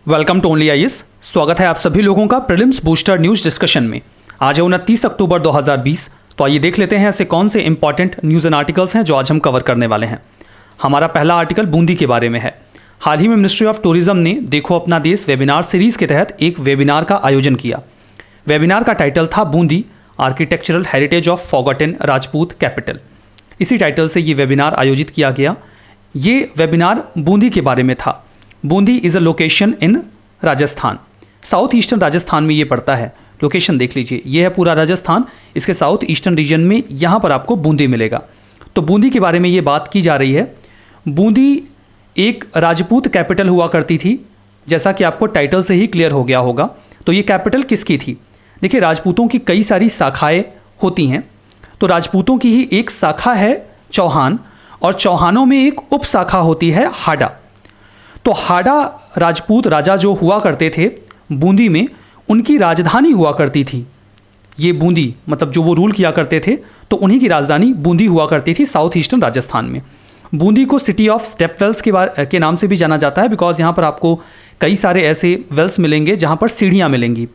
Welcome to only IAS. स्वागत है आप सभी लोगों का प्रीलिम्स बूस्टर न्यूज डिस्कशन में। आज है 29 अक्टूबर 2020। तो आइए देख लेते हैं ऐसे कौन से इंपॉर्टेंट न्यूज़ एंड आर्टिकल्स हैं जो आज हम कवर करने वाले हैं। हमारा पहला आर्टिकल बूंदी के बारे में है। हाल ही में मिनिस्ट्री ऑफ टूरिज्म ने देखो अपना देश वेबिनार सीरीज के तहत एक वेबिनार का आयोजन किया। वेबिनार का टाइटल था Bundi architectural heritage of forgotten Rajput capital. इसी टाइटल से ये वेबिनार आयोजित किया गया। ये वेबिनार बूंदी के बारे में था। Bundi is a location in Rajasthan, south eastern Rajasthan में ये पड़ता है। लोकेशन देख लीजिए, ये है पूरा राजस्थान, इसके साउथ ईस्टर्न रीजन में यहाँ पर आपको बूंदी मिलेगा। तो बूंदी के बारे में ये बात की जा रही है। बूंदी एक राजपूत कैपिटल हुआ करती थी, जैसा कि आपको टाइटल से ही क्लियर हो गया होगा। तो ये कैपिटल किसकी थी? देखिए, राजपूतों की कई सारी शाखाएँ होती हैं। तो राजपूतों की ही एक शाखा है चौहान, और चौहानों में एक उप शाखा होती है हाडा। तो हाडा राजपूत राजा जो हुआ करते थे बूंदी में, उनकी राजधानी हुआ करती थी ये बूंदी, मतलब जो वो रूल किया करते थे तो उन्हीं की राजधानी बूंदी हुआ करती थी साउथ ईस्टर्न राजस्थान में। बूंदी को सिटी ऑफ स्टेप वेल्स के नाम से भी जाना जाता है, बिकॉज यहाँ पर आपको कई सारे ऐसे वेल्स मिलेंगे जहाँ पर सीढ़ियाँ मिलेंगी।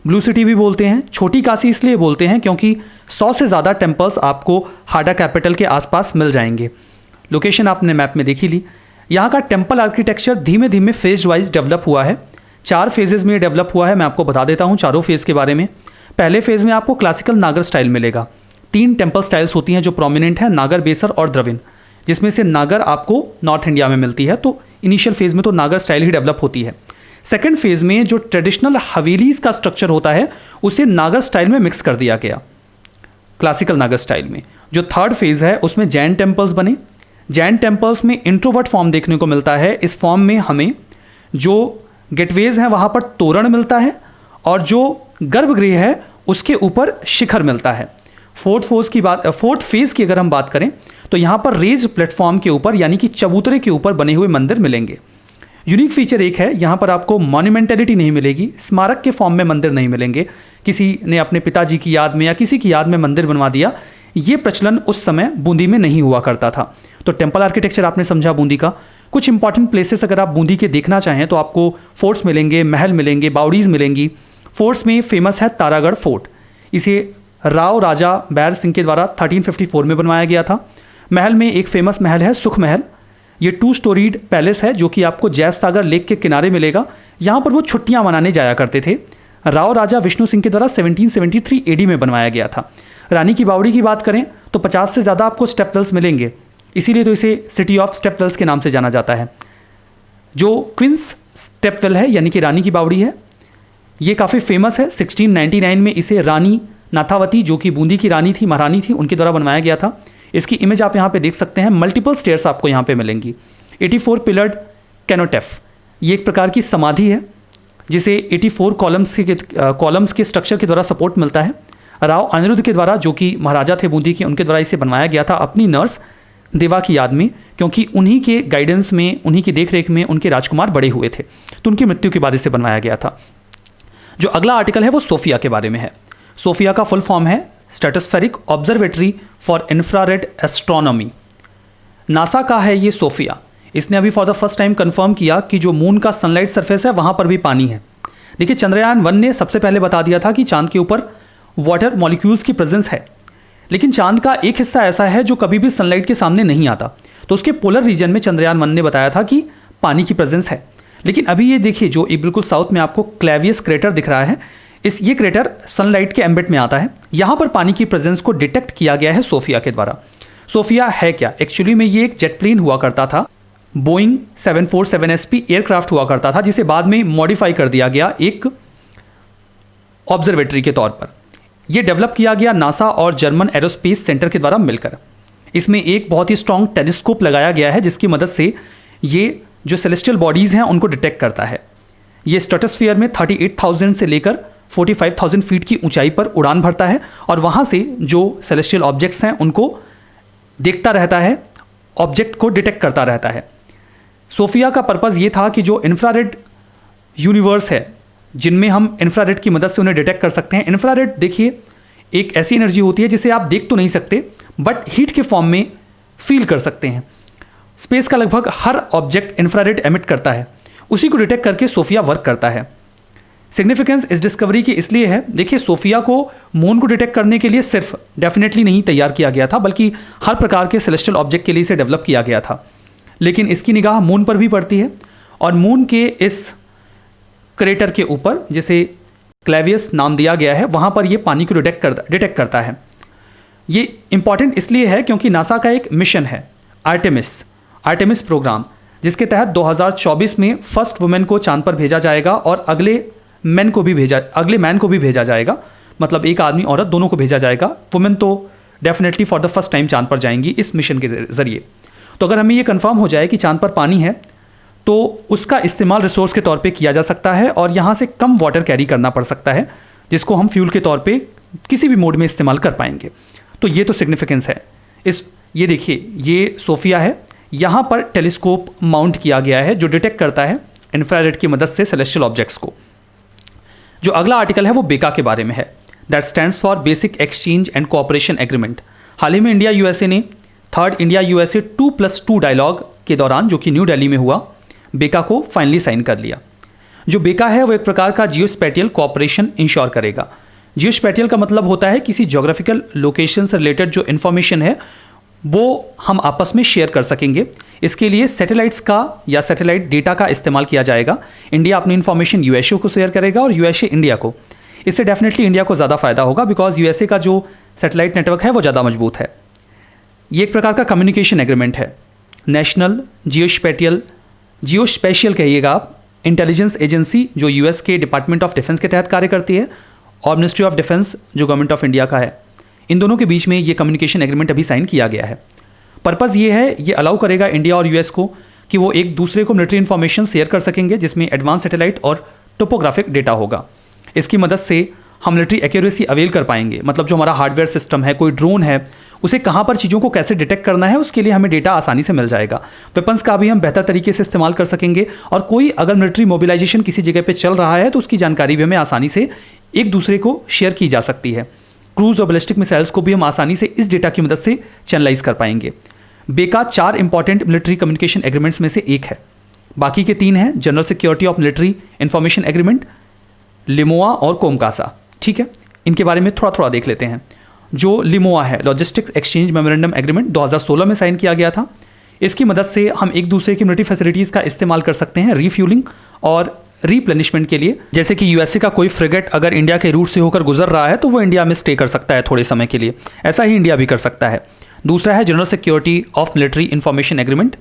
ब्लू सिटी भी बोलते हैं, छोटी काशी इसलिए बोलते हैं क्योंकि 100 से ज़्यादा टेम्पल्स आपको हाडा कैपिटल के आसपास मिल जाएंगे। लोकेशन आपने मैप में देखी ली। यहाँ का टेम्पल आर्किटेक्चर धीमे धीमे फेज वाइज डेवलप हुआ है। 4 फेजेस में डेवलप हुआ है। मैं आपको बता देता हूँ चारों फेज़ के बारे में। पहले फेज़ में आपको क्लासिकल नागर स्टाइल मिलेगा। 3 टेम्पल स्टाइल्स होती हैं जो प्रोमिनेंट है, नागर, बेसर और द्रविड़, जिसमें से नागर आपको नॉर्थ इंडिया में मिलती है। तो इनिशियल फेज़ में तो नागर स्टाइल ही डेवलप होती है। सेकेंड फेज़ में जो ट्रेडिशनल हवेलीज़ का स्ट्रक्चर होता है उसे नागर स्टाइल में मिक्स कर दिया गया, क्लासिकल नागर स्टाइल में। जो थर्ड फेज़ है उसमें जैन टेम्पल्स बने। जैन टेम्पल्स में इंट्रोवर्ट फॉर्म देखने को मिलता है। इस फॉर्म में हमें जो गेटवेज हैं वहाँ पर तोरण मिलता है, और जो गर्भगृह है उसके ऊपर शिखर मिलता है। फोर्थ फेज़ की अगर हम बात करें तो यहाँ पर रेज प्लेटफॉर्म के ऊपर, यानी कि चबूतरे के ऊपर बने हुए मंदिर मिलेंगे। यूनिक फीचर एक है, यहाँ पर आपको मॉन्यूमेंटलिटी नहीं मिलेगी, स्मारक के फॉर्म में मंदिर नहीं मिलेंगे। किसी ने अपने पिताजी की याद में या किसी की याद में मंदिर बनवा दिया, ये प्रचलन उस समय बूंदी में नहीं हुआ करता था। तो टेम्पल आर्किटेक्चर आपने समझा बूंदी का। कुछ इंपॉर्टेंट प्लेसेस अगर आप बूंदी के देखना चाहें तो आपको फोर्ट्स मिलेंगे, महल मिलेंगे, बावड़ीज मिलेंगी। फोर्ट्स में फेमस है तारागढ़ फोर्ट। इसे राव राजा बैर सिंह के द्वारा 1354 में बनवाया गया था। महल में एक फेमस महल है सुख महल। ये 2 स्टोरीड पैलेस है जो कि आपको जैस सागर लेक के किनारे मिलेगा। यहाँ पर वो छुट्टियाँ मनाने जाया करते थे। राव राजा विष्णु सिंह के द्वारा 1773 AD में बनवाया गया था। रानी की बावड़ी की बात करें तो 50 से ज़्यादा आपको स्टेप वेल्स मिलेंगे, इसीलिए तो इसे सिटी ऑफ स्टेप वेल्स के नाम से जाना जाता है। जो क्वींस स्टेप वेल है, यानी कि रानी की बावड़ी है, ये काफ़ी फेमस है। 1699 में इसे रानी नाथावती, जो कि बूंदी की रानी थी, महारानी थी, उनके द्वारा बनवाया गया था। इसकी इमेज आप यहाँ पे देख सकते हैं। मल्टीपल स्टेयर्स आपको यहाँ पे मिलेंगी। 84 पिलर्ड कैनोटेफ, ये एक प्रकार की समाधि है जिसे 84 कॉलम्स के स्ट्रक्चर के द्वारा सपोर्ट मिलता है। राव अनिरुद्ध के द्वारा, जो कि महाराजा थे बूंदी के, उनके द्वारा इसे बनवाया गया था अपनी नर्स देवा की याद में, क्योंकि उन्हीं के गाइडेंस में, उन्हीं की देखरेख में उनके राजकुमार बड़े हुए थे। तो उनकी मृत्यु के बाद इसे बनवाया गया था। जो अगला आर्टिकल है वो सोफिया के बारे में है। सोफिया का फुल फॉर्म है stratospheric observatory for infrared astronomy. NASA का है ये सोफिया। इसने अभी for the first time confirm किया कि जो मून का सनलाइट सरफेस है वहाँ पर भी पानी है। देखिए, चंद्रयान 1 ने सबसे पहले बता दिया था कि चांद के ऊपर वाटर मॉलिक्यूल्स की प्रेजेंस है, लेकिन चांद का एक हिस्सा ऐसा है जो कभी भी सनलाइट के सामने नहीं आता। तो उसके पोलर रीजन में चंद्रयान 1 ने बताया था कि पानी की प्रेजेंस है। लेकिन अभी ये देखिए, जो एक बिल्कुल साउथ में आपको क्लेवियस क्रेटर दिख रहा है, ये क्रेटर सनलाइट के एम्बेट में आता है। यहाँ पर पानी की प्रेजेंस को डिटेक्ट किया गया है सोफिया के द्वारा। सोफिया है क्या? एक्चुअली में ये एक जेट प्लेन हुआ करता था, बोइंग 747 SP एयरक्राफ्ट हुआ करता था, जिसे बाद में मॉडिफाई कर दिया गया एक ऑब्जर्वेटरी के तौर पर। यह डेवलप किया गया नासा और जर्मन एरोस्पेस सेंटर के द्वारा मिलकर। इसमें एक बहुत ही स्ट्रॉन्ग टेलीस्कोप लगाया गया है जिसकी मदद से ये जो सेलेस्टियल बॉडीज़ हैं उनको डिटेक्ट करता है। ये स्ट्रेटोस्फीयर में 38,000 से लेकर 45,000 फीट की ऊंचाई पर उड़ान भरता है, और वहाँ से जो सेलेस्टियल ऑब्जेक्ट्स हैं उनको देखता रहता है, ऑब्जेक्ट को डिटेक्ट करता रहता है। सोफिया का पर्पज़ ये था कि जो इंफ्रारेड यूनिवर्स है, जिनमें हम इंफ्रारेड की मदद से उन्हें डिटेक्ट कर सकते हैं। इंफ्रारेड देखिए एक ऐसी एनर्जी होती है जिसे आप देख तो नहीं सकते, बट हीट के फॉर्म में फील कर सकते हैं। स्पेस का लगभग हर ऑब्जेक्ट इंफ्रारेड एमिट करता है। उसी को डिटेक्ट करके सोफिया वर्क करता है। सिग्निफिकेंस इस डिस्कवरी की इसलिए है, देखिए सोफिया को मून को डिटेक्ट करने के लिए सिर्फ डेफिनेटली नहीं तैयार किया गया था, बल्कि हर प्रकार के सेलेस्टियल ऑब्जेक्ट के लिए इसे डेवलप किया गया था। लेकिन इसकी निगाह मून पर भी पड़ती है और मून के इस क्रेटर के ऊपर, जिसे क्लेवियस नाम दिया गया है, वहाँ पर ये पानी को डिटेक्ट करता है। ये इंपॉर्टेंट इसलिए है क्योंकि नासा का एक मिशन है आर्टेमिस प्रोग्राम, जिसके तहत 2024 में फर्स्ट वुमेन को चांद पर भेजा जाएगा और अगले मैन को भी भेजा जाएगा। मतलब एक आदमी औरत दोनों को भेजा जाएगा। वुमेन तो definitely for the first time चांद पर जाएंगी इस मिशन के जरिए। तो अगर हमें ये कंफर्म हो जाए कि चांद पर पानी है तो उसका इस्तेमाल रिसोर्स के तौर पे किया जा सकता है और यहाँ से कम वाटर कैरी करना पड़ सकता है, जिसको हम फ्यूल के तौर पे किसी भी मोड में इस्तेमाल कर पाएंगे। तो ये तो सिग्निफिकेंस है। ये देखिए, ये सोफिया है, यहाँ पर टेलीस्कोप माउंट किया गया है जो डिटेक्ट करता है इंफ्रारेड की मदद से सेलेस्टियल ऑब्जेक्ट्स को। जो अगला आर्टिकल है वो बेका के बारे में है, that stands for basic exchange and cooperation agreement. हाल ही में इंडिया यूएसए ने थर्ड इंडिया यूएसए 2+2 डायलॉग के दौरान, जो कि न्यू दिल्ली में हुआ, बेका को फाइनली साइन कर लिया। जो बेका है वो एक प्रकार का जियोस्पेटियल कोऑपरेशन इंश्योर करेगा। जियोस्पेटियल का मतलब होता है किसी ज्योग्राफिकल लोकेशन से रिलेटेड जो इन्फॉर्मेशन है वो हम आपस में शेयर कर सकेंगे। इसके लिए सैटेलाइट्स का या सैटेलाइट डेटा का इस्तेमाल किया जाएगा। इंडिया अपनी इन्फॉर्मेशन यूएसए को शेयर करेगा और यूएसए इंडिया को। इससे डेफिनेटली इंडिया को ज़्यादा फायदा होगा बिकॉज यूएसए का जो सैटेलाइट नेटवर्क है वो ज़्यादा मजबूत है। ये एक प्रकार का कम्युनिकेशन एग्रीमेंट है। नेशनल जियोस्पेशियल कहिएगा आप, इंटेलिजेंस एजेंसी जो यूएस के डिपार्टमेंट ऑफ डिफेंस के तहत कार्य करती है, और मिनिस्ट्री ऑफ डिफेंस जो गवर्नमेंट ऑफ इंडिया का है, इन दोनों के बीच में ये कम्युनिकेशन एग्रीमेंट अभी साइन किया गया है। पर्पज़ ये है, ये अलाउ करेगा इंडिया और यूएस को कि वो एक दूसरे को मिलिट्री इन्फॉर्मेशन शेयर कर सकेंगे जिसमें एडवांस सैटेलाइट और टोपोग्राफिक डेटा होगा। इसकी मदद से हम मिलिट्री एक्यूरेसी अवेल कर पाएंगे। मतलब जो हमारा हार्डवेयर सिस्टम है, कोई ड्रोन है, उसे कहाँ पर चीज़ों को कैसे डिटेक्ट करना है, उसके लिए हमें डेटा आसानी से मिल जाएगा। वेपन्स का भी हम बेहतर तरीके से इस्तेमाल कर सकेंगे और कोई अगर मिलिट्री मोबिलाइजेशन किसी जगह पे चल रहा है तो उसकी जानकारी भी हमें आसानी से एक दूसरे को शेयर की जा सकती है। क्रूज और बैलिस्टिक मिसाइल्स को भी हम आसानी से इस डेटा की मदद से चैनलाइज कर पाएंगे। बेका 4 इंपॉर्टेंट मिलिट्री कम्युनिकेशन एग्रीमेंट्स में से एक है। बाकी के 3 हैं general security of military information agreement, LEMOA और कोमकासा। ठीक है, इनके बारे में थोड़ा थोड़ा देख लेते हैं। जो लिमोआ है, लॉजिस्टिक्स एक्सचेंज मेमोरेंडम एग्रीमेंट, 2016 में साइन किया गया था। इसकी मदद से हम एक दूसरे की मिलिट्री फैसिलिटीज़ का इस्तेमाल कर सकते हैं रीफ्यूलिंग और रीप्लेनिशमेंट के लिए। जैसे कि यूएसए का कोई फ्रिगेट अगर इंडिया के रूट से होकर गुजर रहा है तो वो इंडिया में स्टे कर सकता है थोड़े समय के लिए, ऐसा ही इंडिया भी कर सकता है। दूसरा है general security of military information agreement,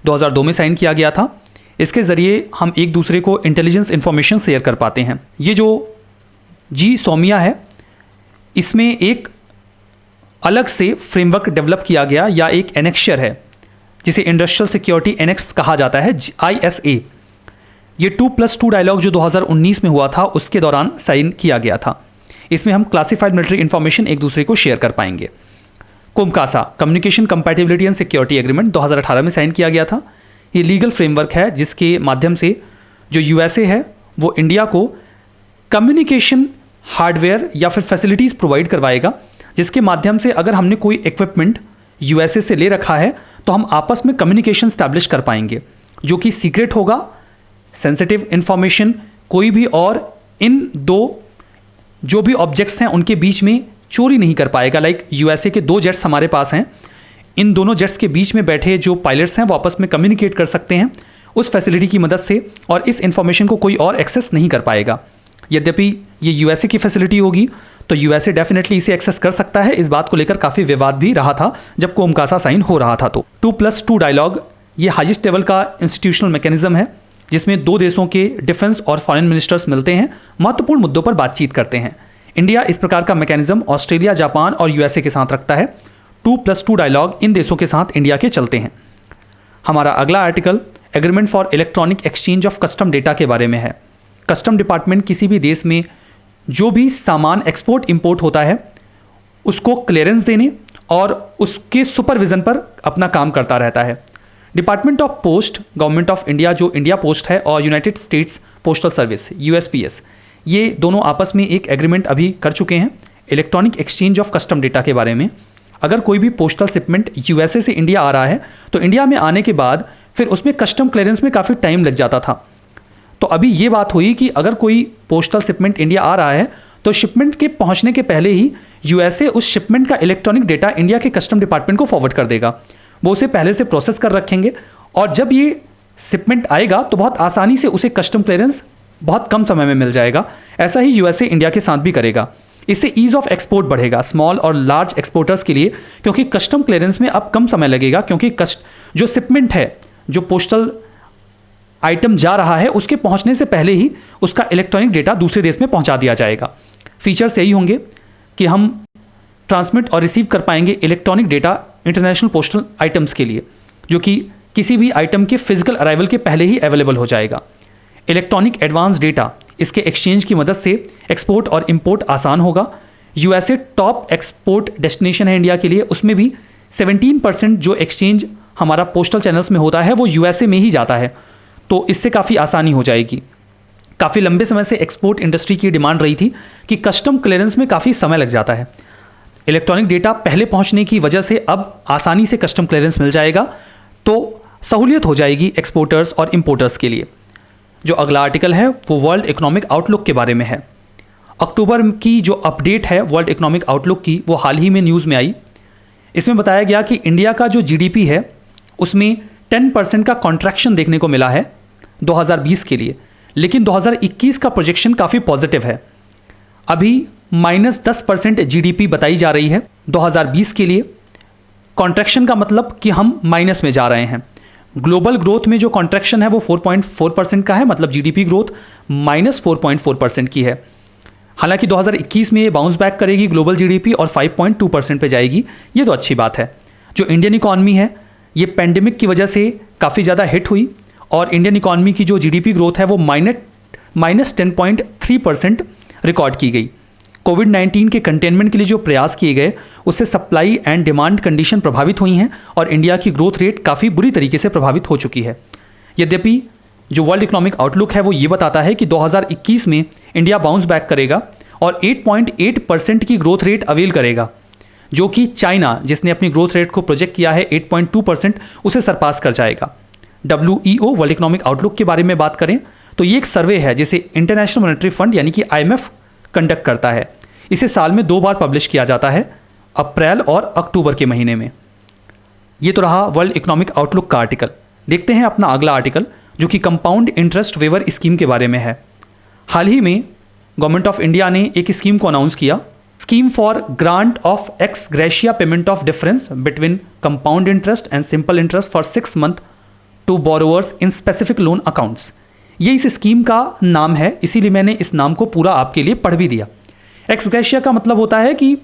2002 में साइन किया गया था। इसके ज़रिए हम एक दूसरे को इंटेलिजेंस इंफॉर्मेशन शेयर कर पाते हैं। ये जो GSOMIA है, इसमें एक अलग से फ्रेमवर्क डेवलप किया गया या एक एनेक्शर है जिसे इंडस्ट्रियल सिक्योरिटी एनेक्स कहा जाता है, ISA। ये 2+2 डायलॉग जो 2019 में हुआ था उसके दौरान साइन किया गया था। इसमें हम क्लासिफाइड मिलिट्री इंफॉर्मेशन एक दूसरे को शेयर कर पाएंगे। COMCASA communication compatibility and security agreement 2018 में साइन किया गया था। ये लीगल फ्रेमवर्क है जिसके माध्यम से जो यूएसए है वो इंडिया को कम्युनिकेशन हार्डवेयर या फिर फैसिलिटीज़ प्रोवाइड करवाएगा, जिसके माध्यम से अगर हमने कोई इक्विपमेंट यूएसए से ले रखा है तो हम आपस में कम्युनिकेशन स्टैब्लिश कर पाएंगे, जो कि सीक्रेट होगा। सेंसिटिव इंफॉर्मेशन कोई भी और इन दो जो भी ऑब्जेक्ट्स हैं उनके बीच में चोरी नहीं कर पाएगा। लाइक यूएसए के 2 जेट्स हमारे पास हैं, इन दोनों जेट्स के बीच में बैठे जो पायलट्स हैं वो आपस में कम्युनिकेट कर सकते हैं उस फैसिलिटी की मदद से, और इस इंफॉर्मेशन को कोई और एक्सेस नहीं कर पाएगा। यद्यपि ये यूएसए की फैसिलिटी होगी तो यूएसए डेफिनेटली इसे एक्सेस कर सकता है। इस बात को लेकर काफ़ी विवाद भी रहा था जब कोमकासा साइन हो रहा था। तो 2+2 डायलॉग ये हाईएस्ट लेवल का इंस्टीट्यूशनल मैकेनिज्म है जिसमें 2 देशों के डिफेंस और फॉरेन मिनिस्टर्स मिलते हैं, महत्वपूर्ण मुद्दों पर बातचीत करते हैं। इंडिया इस प्रकार का मैकेनिज्म ऑस्ट्रेलिया, जापान और यूएसए के साथ रखता है। 2+2 डायलॉग इन देशों के साथ इंडिया के चलते हैं। हमारा अगला article agreement for electronic exchange of custom data के बारे में है। कस्टम डिपार्टमेंट किसी भी देश में जो भी सामान एक्सपोर्ट इंपोर्ट होता है उसको क्लियरेंस देने और उसके सुपरविजन पर अपना काम करता रहता है। Department of post, government of India जो इंडिया पोस्ट है, और United states postal service USPS, ये दोनों आपस में एक एग्रीमेंट अभी कर चुके हैं electronic exchange of custom data के बारे में। अगर कोई भी पोस्टल शिपमेंट यूएसए से इंडिया आ रहा है तो इंडिया में आने के बाद फिर उसमें कस्टम क्लियरेंस में काफ़ी टाइम लग जाता था। तो अभी ये बात हुई कि अगर कोई पोस्टल शिपमेंट इंडिया आ रहा है तो शिपमेंट के पहुंचने के पहले ही यूएसए उस शिपमेंट का इलेक्ट्रॉनिक डेटा इंडिया के कस्टम डिपार्टमेंट को फॉरवर्ड कर देगा। वो उसे पहले से प्रोसेस कर रखेंगे और जब ये शिपमेंट आएगा तो बहुत आसानी से उसे कस्टम क्लियरेंस बहुत कम समय में मिल जाएगा। ऐसा ही यूएसए इंडिया के साथ भी करेगा। इससे ईज ऑफ एक्सपोर्ट बढ़ेगा स्मॉल और लार्ज एक्सपोर्टर्स के लिए, क्योंकि कस्टम क्लियरेंस में अब कम समय लगेगा, क्योंकि जो शिपमेंट है, जो पोस्टल आइटम जा रहा है, उसके पहुंचने से पहले ही उसका इलेक्ट्रॉनिक डेटा दूसरे देश में पहुंचा दिया जाएगा। फीचर्स यही होंगे कि हम ट्रांसमिट और रिसीव कर पाएंगे electronic data international postal items के लिए, जो कि किसी भी आइटम के फिजिकल अराइवल के पहले ही अवेलेबल हो जाएगा। इलेक्ट्रॉनिक एडवांस डेटा, इसके एक्सचेंज की मदद से एक्सपोर्ट और इंपोर्ट आसान होगा। यूएसए टॉप एक्सपोर्ट डेस्टिनेशन है इंडिया के लिए, उसमें भी 17% जो एक्सचेंज हमारा पोस्टल चैनल्स में होता है वो यूएसए में ही जाता है, तो इससे काफ़ी आसानी हो जाएगी। काफ़ी लंबे समय से एक्सपोर्ट इंडस्ट्री की डिमांड रही थी कि कस्टम क्लियरेंस में काफ़ी समय लग जाता है। इलेक्ट्रॉनिक डेटा पहले पहुंचने की वजह से अब आसानी से कस्टम क्लियरेंस मिल जाएगा, तो सहूलियत हो जाएगी एक्सपोर्टर्स और इंपोर्टर्स के लिए। जो अगला आर्टिकल है वो वर्ल्ड इकोनॉमिक आउटलुक के बारे में है। अक्टूबर की जो अपडेट है वर्ल्ड इकोनॉमिक आउटलुक की, वो हाल ही में न्यूज़ में आई। इसमें बताया गया कि इंडिया का जो जीडीपी है उसमें 10% का कॉन्ट्रैक्शन देखने को मिला है 2020 के लिए, लेकिन 2021 का प्रोजेक्शन काफ़ी पॉजिटिव है। अभी -10% जीडीपी बताई जा रही है 2020 के लिए। कॉन्ट्रैक्शन का मतलब कि हम माइनस में जा रहे हैं। ग्लोबल ग्रोथ में जो कॉन्ट्रैक्शन है वो 4.4% का है, मतलब जीडीपी ग्रोथ -4.4% की है। हालांकि 2021 में ये बाउंस बैक करेगी ग्लोबल जीडीपी और 5.2% पे जाएगी, ये तो अच्छी बात है। जो इंडियन इकॉनमी है ये पेंडेमिक की वजह से काफ़ी ज़्यादा हिट हुई और इंडियन इकॉनमी की जो जीडीपी ग्रोथ है वो -10.3% रिकॉर्ड की गई। कोविड-19 के कंटेनमेंट के लिए जो प्रयास किए गए उससे सप्लाई एंड डिमांड कंडीशन प्रभावित हुई हैं और इंडिया की ग्रोथ रेट काफ़ी बुरी तरीके से प्रभावित हो चुकी है। यद्यपि जो वर्ल्ड इकोनॉमिक आउटलुक है वो ये बताता है कि 2021 में इंडिया बाउंस बैक करेगा और 8.8% की ग्रोथ रेट अवेल करेगा, जो कि चाइना जिसने अपनी ग्रोथ रेट को प्रोजेक्ट किया है 8.2%, उसे सरपास कर जाएगा। WEO वर्ल्ड इकोनॉमिक आउटलुक के बारे में बात करें तो ये एक सर्वे है जिसे इंटरनेशनल मॉनेटरी फंड यानी कि IMF कंडक्ट करता है। इसे साल में 2 बार पब्लिश किया जाता है, अप्रैल और अक्टूबर के महीने में। ये तो रहा वर्ल्ड इकोनॉमिक आउटलुक का आर्टिकल। देखते हैं अपना अगला आर्टिकल, जो कि कंपाउंड इंटरेस्ट वेवर स्कीम के बारे में है। हाल ही में गवर्नमेंट ऑफ इंडिया ने एक स्कीम को अनाउंस किया, scheme for grant of ex gratia payment of difference between compound interest and simple interest for 6 month to borrowers in specific loan accounts. ये इस स्कीम का नाम है, इसीलिए मैंने इस नाम को पूरा आपके लिए पढ़ भी दिया। एक्स ग्रेशिया का मतलब होता है कि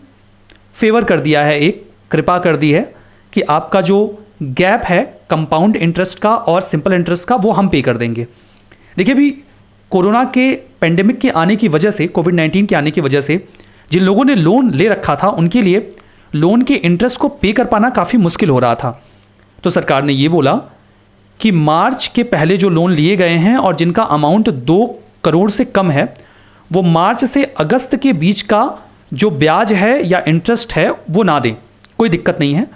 फेवर कर दिया है, एक कृपा कर दी है कि आपका जो गैप है कंपाउंड इंटरेस्ट का और सिंपल इंटरेस्ट का वो हम पे कर देंगे। देखिए भी कोरोना के पेंडेमिक के आने की वजह से, कोविड-19 के आने की वजह से जिन लोगों ने लोन ले रखा था उनके लिए लोन के इंटरेस्ट को पे कर पाना काफ़ी मुश्किल हो रहा था। तो सरकार ने ये बोला कि मार्च के पहले जो लोन लिए गए हैं और जिनका अमाउंट 2 करोड़ से कम है, वो मार्च से अगस्त के बीच का जो ब्याज है या इंटरेस्ट है वो ना दें, कोई दिक्कत नहीं है।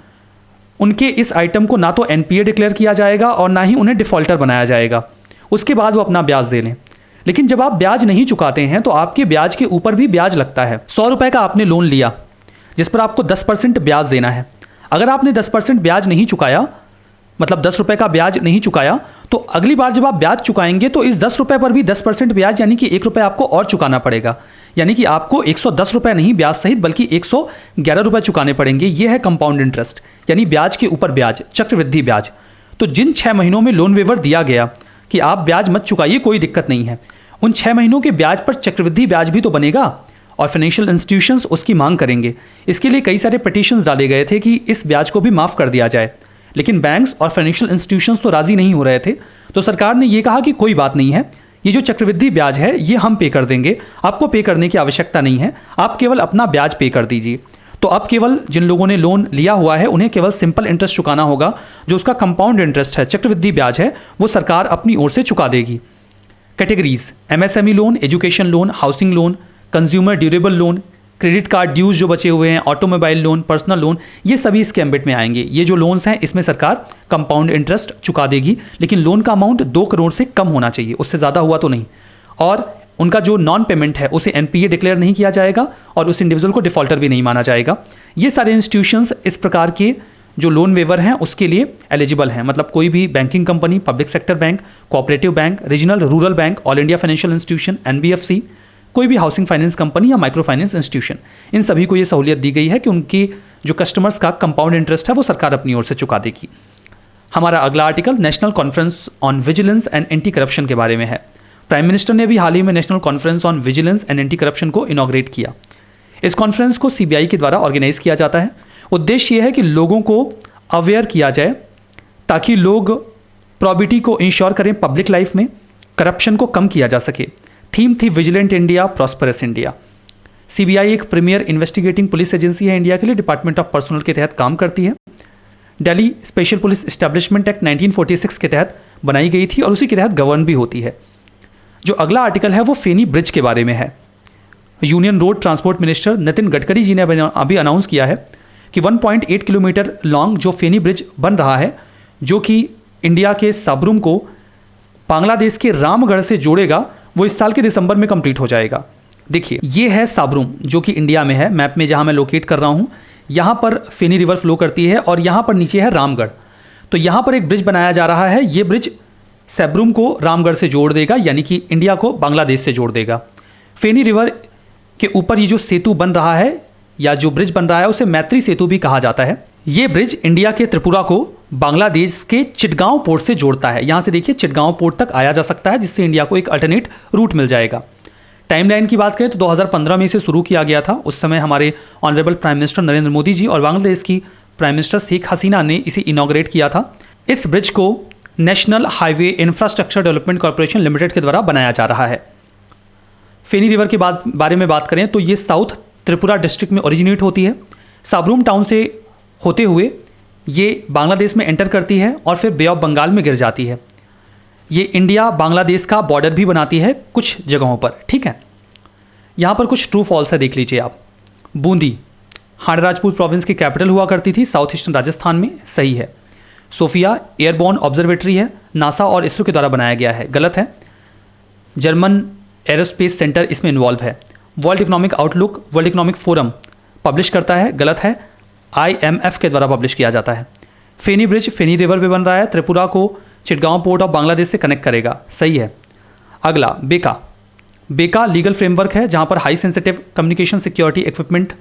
उनके इस आइटम को ना तो NPA डिक्लेयर किया जाएगा और ना ही उन्हें डिफ़ॉल्टर बनाया जाएगा, उसके बाद वो अपना ब्याज दे लें। लेकिन जब आप ब्याज नहीं चुकाते हैं तो आपके ब्याज के ऊपर भी ब्याज लगता है। 100 रुपये का आपने लोन लिया जिस पर आपको 10% ब्याज देना है। अगर आपने 10% ब्याज नहीं चुकाया, मतलब 10 रुपये का ब्याज नहीं चुकाया, तो अगली बार जब आप ब्याज चुकाएंगे तो इस 10 रुपये पर भी 10% ब्याज यानी कि 1 रुपये आपको और चुकाना पड़ेगा। यानी कि आपको 110 रुपये नहीं ब्याज सहित बल्कि 111 रुपये चुकाने पड़ेंगे। ये है कंपाउंड इंटरेस्ट यानी ब्याज के ऊपर ब्याज, चक्रवृद्धि ब्याज। तो जिन 6 महीनों में लोन वेवर दिया गया कि आप ब्याज मत चुकाइए, कोई दिक्कत नहीं है, उन 6 महीनों के ब्याज पर चक्रवृद्धि ब्याज भी तो बनेगा और फाइनेंशियल इंस्टीट्यूशंस उसकी मांग करेंगे। इसके लिए कई सारे पिटीशंस डाले गए थे कि इस ब्याज को भी माफ़ कर दिया जाए, लेकिन बैंक्स और फाइनेंशियल इंस्टीट्यूशंस तो राजी नहीं हो रहे थे। तो सरकार ने ये कहा कि कोई बात नहीं है, ये जो चक्रवृद्धि ब्याज है ये हम पे कर देंगे, आपको पे करने की आवश्यकता नहीं है, आप केवल अपना ब्याज पे कर दीजिए। तो अब केवल जिन लोगों ने लोन लिया हुआ है उन्हें केवल सिंपल इंटरेस्ट चुकाना होगा, जो उसका कंपाउंड इंटरेस्ट है, चक्रवृद्धि ब्याज है, वो सरकार अपनी ओर से चुका देगी। Categories: MSME loan, education loan, housing loan, consumer durable loan, credit card dues जो बचे हुए हैं, ऑटोमोबाइल लोन, पर्सनल लोन, ये सभी इसके एम्बिट में आएंगे। ये जो लोन्स हैं इसमें सरकार कंपाउंड इंटरेस्ट चुका देगी, लेकिन लोन का अमाउंट 2 करोड़ से कम होना चाहिए, उससे ज़्यादा हुआ तो नहीं। और उनका जो नॉन पेमेंट है उसे एनपीए डिक्लेयर नहीं किया जाएगा और उस इंडिविजुअल को डिफॉल्टर भी नहीं माना जाएगा। ये सारे इंस्टीट्यूशंस इस प्रकार के जो लोन वेवर हैं उसके लिए एलिजिबल हैं। मतलब कोई भी banking company, public sector bank, cooperative bank, regional rural bank, all India financial institution, NBFC, कोई भी हाउसिंग फाइनेंस कंपनी या माइक्रो फाइनेंस इंस्टीट्यूशन, इन सभी को ये सहूलियत दी गई है कि उनकी जो कस्टमर्स का कंपाउंड इंटरेस्ट है वो सरकार अपनी ओर से चुका देगी। हमारा अगला article national conference on vigilance and anti corruption के बारे में है। प्राइम मिनिस्टर ने भी हाल ही में national conference on vigilance and anti corruption को इनॉग्रेट किया। इस कॉन्फ्रेंस को सीबीआई के द्वारा ऑर्गेनाइज किया जाता है। उद्देश्य यह है कि लोगों को अवेयर किया जाए ताकि लोग प्रॉबिटी को इंश्योर करें पब्लिक लाइफ में, करप्शन को कम किया जा सके। थीम थी vigilant India, prosperous India. CBI एक प्रीमियर इन्वेस्टिगेटिंग पुलिस एजेंसी है इंडिया के लिए, डिपार्टमेंट ऑफ पर्सनल के तहत काम करती है। Delhi special police establishment act 1946 के तहत बनाई गई थी और उसी के तहत गवर्न भी होती है। जो अगला आर्टिकल है वो फेनी ब्रिज के बारे में है। Union road transport minister Nitin Gadkari ji ने अभी अनाउंस किया है कि 1.8 किलोमीटर लॉन्ग जो फेनी ब्रिज बन रहा है, जो कि इंडिया के साब्रूम को बांग्लादेश के रामगढ़ से जोड़ेगा, वो इस साल के दिसंबर में कंप्लीट हो जाएगा। देखिए, ये है साब्रूम जो कि इंडिया में है, मैप में जहां मैं लोकेट कर रहा हूं। यहां पर फेनी रिवर फ्लो करती है और यहां पर नीचे है रामगढ़। तो यहां पर एक ब्रिज बनाया जा रहा है। ये ब्रिज सैब्रूम को रामगढ़ से जोड़ देगा, यानी कि इंडिया को बांग्लादेश से जोड़ देगा। फेनी रिवर के ऊपर ये जो सेतु बन रहा है या जो ब्रिज बन रहा है उसे मैत्री सेतु भी कहा जाता है। ये ब्रिज इंडिया के त्रिपुरा को बांग्लादेश के चिटगांव पोर्ट से जोड़ता है। यहां से देखिए चिटगांव पोर्ट तक आया जा सकता है, जिससे इंडिया को एक अल्टरनेट रूट मिल जाएगा। टाइमलाइन की बात करें तो 2015 में इसे शुरू किया गया था। उस समय हमारे honourable prime minister Narendra Modi ji और बांग्लादेश की प्राइम मिनिस्टर शेख हसीना ने इसे इनॉग्रेट किया था। इस ब्रिज को national highway infrastructure development corporation limited के द्वारा बनाया जा रहा है। फेनी रिवर के बारे में बात करें तो ये साउथ त्रिपुरा डिस्ट्रिक्ट में ओरिजिनेट होती है। साब्रूम टाउन से होते हुए ये बांग्लादेश में एंटर करती है और फिर बे ऑफ बंगाल में गिर जाती है। ये इंडिया बांग्लादेश का बॉर्डर भी बनाती है कुछ जगहों पर, ठीक है। यहाँ पर कुछ ट्रू फॉल्स है, देख लीजिए आप। बूंदी हाड़राजपुर प्रोविंस की कैपिटल हुआ करती थी साउथ ईस्टर्न राजस्थान में, सही है। सोफिया एयरबोर्न ऑब्जर्वेटरी है, नासा और इसरो के द्वारा बनाया गया है, गलत है। जर्मन एरोस्पेस सेंटर इसमें इन्वॉल्व है। World economic outlook world economic forum publish करता है, गलत है। IMF के द्वारा पब्लिश किया जाता है। फेनी ब्रिज फेनी रिवर पे बन रहा है, त्रिपुरा को चिटगांव पोर्ट ऑफ बांग्लादेश से कनेक्ट करेगा, सही है। अगला बेका। बेका लीगल फ्रेमवर्क है जहां पर high sensitive communication security equipment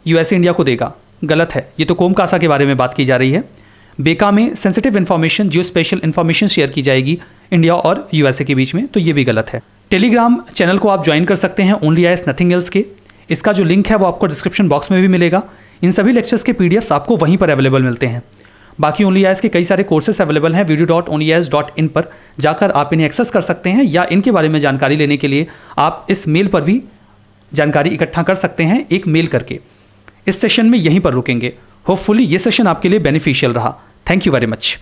USA India को देगा, गलत है। ये तो कोमकासा के बारे में बात की जा रही है। बेका में सेंसिटिव इन्फॉर्मेशन, जियो स्पेशल इन्फॉर्मेशन शेयर की जाएगी इंडिया और यूएसए के बीच में, तो ये भी गलत है। टेलीग्राम चैनल को आप ज्वाइन कर सकते हैं ओनली आइस नथिंग एल्स के। इसका जो लिंक है वो आपको डिस्क्रिप्शन बॉक्स में भी मिलेगा। इन सभी लेक्चर्स के पीडीएफ्स आपको वहीं पर अवेलेबल मिलते हैं। बाकी ओनली आइस के कई सारे कोर्सेस अवेलेबल हैं video.onlyis.in पर जाकर आप इन्हें एक्सेस कर सकते हैं, या इनके बारे में जानकारी लेने के लिए आप इस मेल पर भी जानकारी इकट्ठा कर सकते हैं एक मेल करके। इस सेशन में यहीं पर रुकेंगे। होपफुली ये सेशन आपके लिए बेनिफिशियल रहा। Thank you very much.